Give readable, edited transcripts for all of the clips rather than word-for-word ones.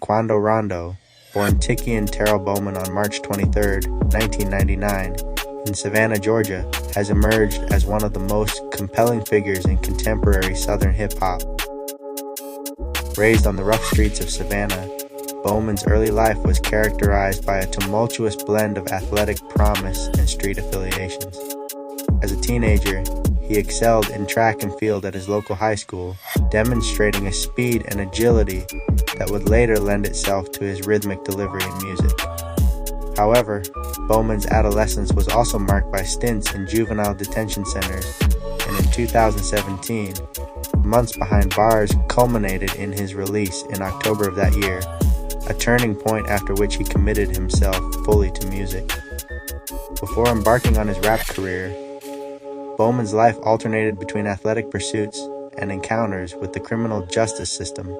Quando Rondo, born Tiki and Terrell Bowman on March 23, 1999, in Savannah, Georgia, has emerged as one of the most compelling figures in contemporary Southern hip-hop. Raised on the rough streets of Savannah, Bowman's early life was characterized by a tumultuous blend of athletic promise and street affiliations. As a teenager, he excelled in track and field at his local high school, demonstrating a speed and agility that would later lend itself to his rhythmic delivery in music. However, Bowman's adolescence was also marked by stints in juvenile detention centers, and in 2017, months behind bars culminated in his release in October of that year, a turning point after which he committed himself fully to music. Before embarking on his rap career, Bowman's life alternated between athletic pursuits and encounters with the criminal justice system.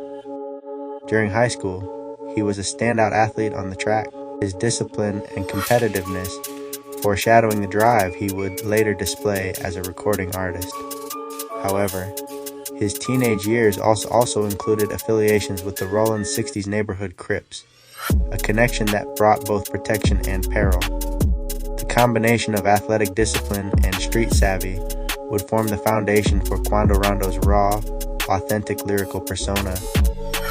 During high school, he was a standout athlete on the track, his discipline and competitiveness foreshadowing the drive he would later display as a recording artist. However, his teenage years also included affiliations with the Rollin 60s neighborhood Crips, a connection that brought both protection and peril. The combination of athletic discipline and street savvy would form the foundation for Quando Rondo's raw, authentic lyrical persona,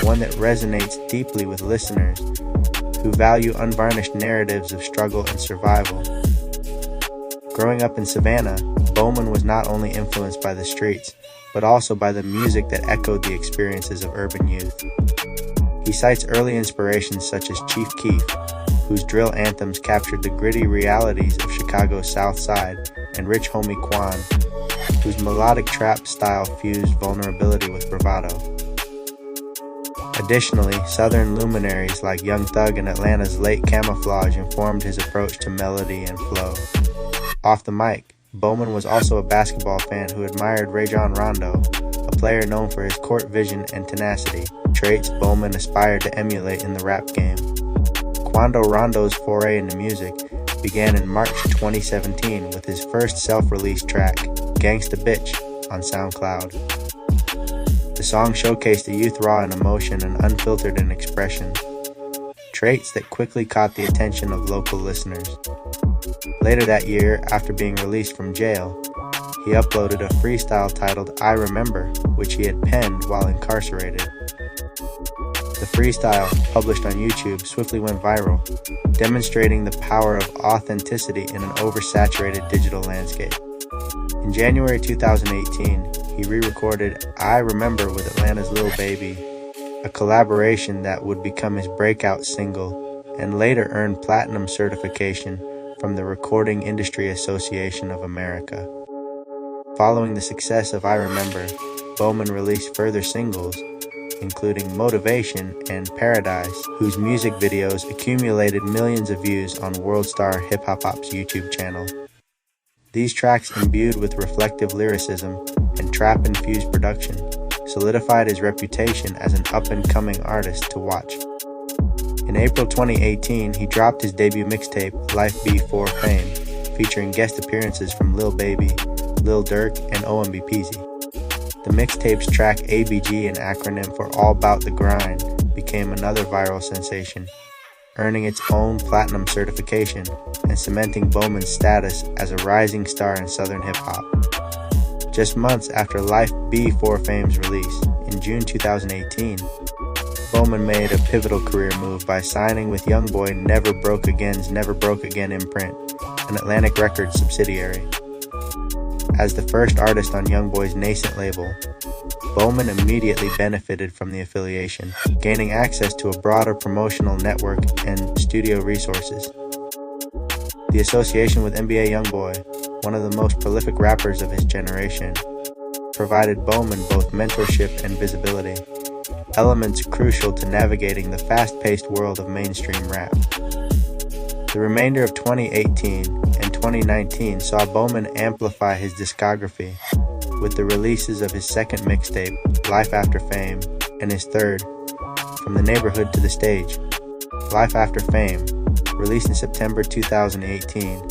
one that resonates deeply with listeners who value unvarnished narratives of struggle and survival. Growing up in Savannah, Bowman was not only influenced by the streets, but also by the music that echoed the experiences of urban youth. He cites early inspirations such as Chief Keef, whose drill anthems captured the gritty realities of Chicago's South Side, and Rich Homie Quan, whose melodic trap style fused vulnerability with bravado. Additionally, Southern luminaries like Young Thug and Atlanta's Late Camouflage informed his approach to melody and flow. Off the mic, Bowman was also a basketball fan who admired Rajon Rondo, a player known for his court vision and tenacity, traits Bowman aspired to emulate in the rap game. Quando Rondo's foray into music began in March 2017 with his first self-released track, Gangsta Bitch, on SoundCloud. The song showcased a youth raw in emotion and unfiltered in expression, traits that quickly caught the attention of local listeners. Later that year, after being released from jail, he uploaded a freestyle titled I Remember, which he had penned while incarcerated. The freestyle, published on YouTube, swiftly went viral, demonstrating the power of authenticity in an oversaturated digital landscape. In January 2018, he re-recorded I Remember with Atlanta's Lil Baby, a collaboration that would become his breakout single and later earned platinum certification from the Recording Industry Association of America. Following the success of I Remember, Bowman released further singles, including Motivation and Paradise, whose music videos accumulated millions of views on WorldStar Hip Hop Hop's YouTube channel. These tracks, imbued with reflective lyricism and trap-infused production, solidified his reputation as an up-and-coming artist to watch. In April 2018, he dropped his debut mixtape, Life Before Fame, featuring guest appearances from Lil Baby, Lil Durk, and OMB Peasy. The mixtape's track ABG, an acronym for All Bout the Grind, became another viral sensation, earning its own platinum certification and cementing Bowman's status as a rising star in Southern hip-hop. Just months after Life Before Fame's release, in June 2018, Bowman made a pivotal career move by signing with YoungBoy Never Broke Again's Never Broke Again imprint, an Atlantic Records subsidiary. As the first artist on YoungBoy's nascent label, Bowman immediately benefited from the affiliation, gaining access to a broader promotional network and studio resources. The association with NBA YoungBoy, one of the most prolific rappers of his generation, provided Bowman both mentorship and visibility, elements crucial to navigating the fast-paced world of mainstream rap. The remainder of 2018 and 2019 saw Bowman amplify his discography with the releases of his second mixtape, Life After Fame, and his third, From the Neighborhood to the Stage. Life After Fame, released in September 2018,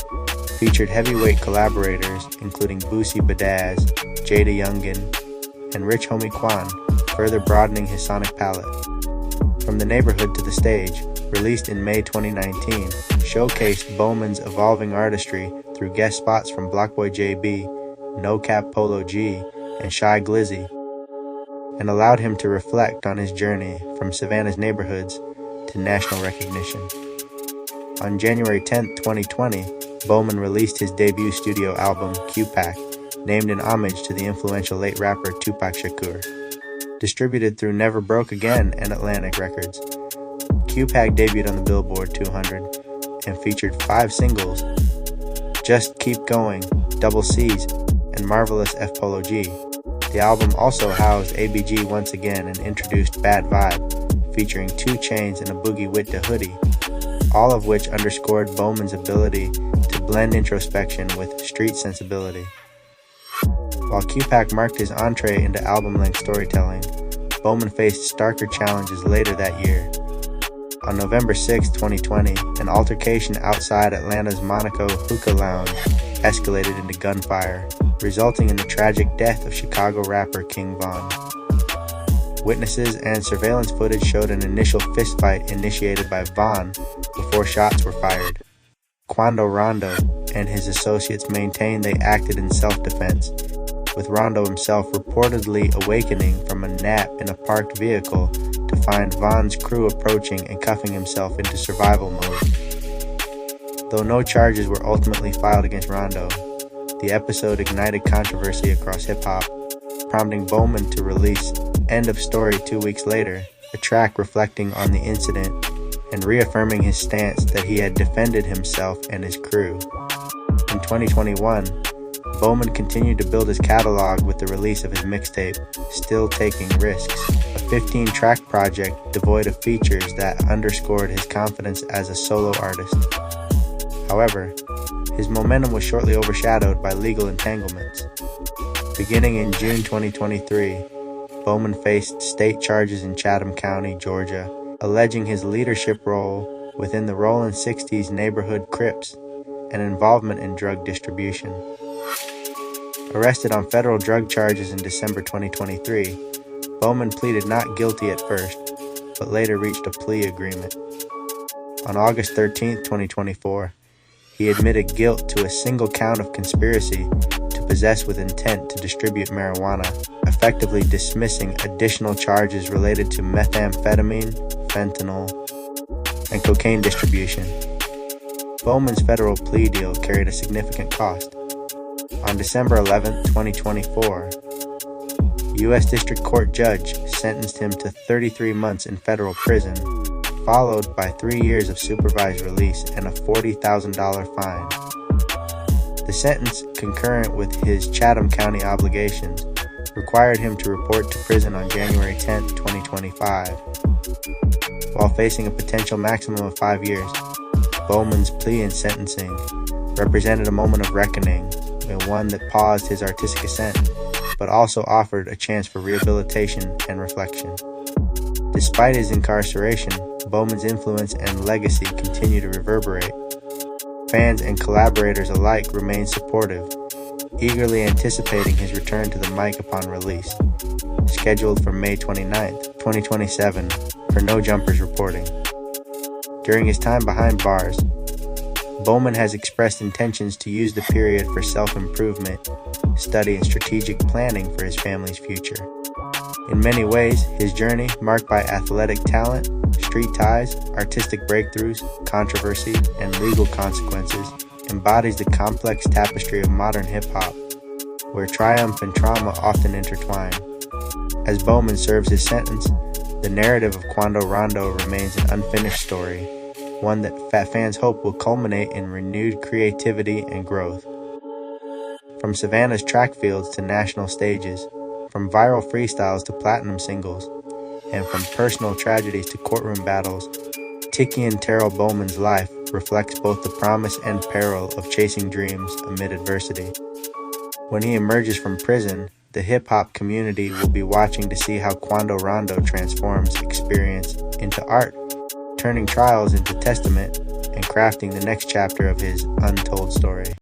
featured heavyweight collaborators including Boosie Badazz, Jada Youngin, and Rich Homie Quan, further broadening his sonic palette. From the Neighborhood to the Stage, released in May 2019, showcased Bowman's evolving artistry through guest spots from Blockboy JB, No Cap Polo G, and Shy Glizzy, and allowed him to reflect on his journey from Savannah's neighborhoods to national recognition. On January 10, 2020, Bowman released his debut studio album, Q-Pack, named in homage to the influential late rapper Tupac Shakur. Distributed through Never Broke Again and Atlantic Records, Q-Pack debuted on the Billboard 200 and featured 5 singles: Just Keep Going, Double C's, and Marvelous F Polo G. The album also housed ABG once again and introduced Bad Vibe, featuring 2 Chainz and a Boogie Wit Da Hoodie, all of which underscored Bowman's ability to blend introspection with street sensibility. While Q-Pack marked his entree into album-length storytelling, Bowman faced starker challenges later that year. On November 6, 2020, an altercation outside Atlanta's Monaco Hookah Lounge escalated into gunfire, resulting in the tragic death of Chicago rapper King Von. Witnesses and surveillance footage showed an initial fistfight initiated by Von before shots were fired. Quando Rondo and his associates maintained they acted in self-defense, with Rondo himself reportedly awakening from a nap in a parked vehicle to find Von's crew approaching and cuffing himself into survival mode. Though no charges were ultimately filed against Rondo, the episode ignited controversy across hip-hop, prompting Bowman to release End of Story 2 weeks later, a track reflecting on the incident and reaffirming his stance that he had defended himself and his crew. In 2021, Bowman continued to build his catalog with the release of his mixtape, Still Taking Risks, a 15-track project devoid of features that underscored his confidence as a solo artist. However, his momentum was shortly overshadowed by legal entanglements. Beginning in June 2023, Bowman faced state charges in Chatham County, Georgia, alleging his leadership role within the Rollin' 60s neighborhood Crips and involvement in drug distribution. Arrested on federal drug charges in December 2023, Bowman pleaded not guilty at first, but later reached a plea agreement. On August 13, 2024, he admitted guilt to a single count of conspiracy to possess with intent to distribute marijuana, effectively dismissing additional charges related to methamphetamine, fentanyl, and cocaine distribution. Bowman's federal plea deal carried a significant cost. On December 11, 2024, U.S. District Court judge sentenced him to 33 months in federal prison, followed by 3 years of supervised release and a $40,000 fine. The sentence, concurrent with his Chatham County obligations, required him to report to prison on January 10, 2025. While facing a potential maximum of 5 years, Bowman's plea and sentencing represented a moment of reckoning, and one that paused his artistic ascent, but also offered a chance for rehabilitation and reflection. Despite his incarceration, Bowman's influence and legacy continue to reverberate. Fans and collaborators alike remain supportive, eagerly anticipating his return to the mic upon release, scheduled for May 29, 2027, per No Jumpers reporting. During his time behind bars, Bowman has expressed intentions to use the period for self-improvement, study, and strategic planning for his family's future. In many ways, his journey, marked by athletic talent, street ties, artistic breakthroughs, controversy, and legal consequences, embodies the complex tapestry of modern hip-hop, where triumph and trauma often intertwine. As Bowman serves his sentence, the narrative of Quando Rondo remains an unfinished story, one that fans hope will culminate in renewed creativity and growth. From Savannah's track fields to national stages, from viral freestyles to platinum singles, and from personal tragedies to courtroom battles, Tiki and Terrell Bowman's life reflects both the promise and peril of chasing dreams amid adversity. When he emerges from prison, the hip-hop community will be watching to see how Quando Rondo transforms experience into art, turning trials into testament and crafting the next chapter of his untold story.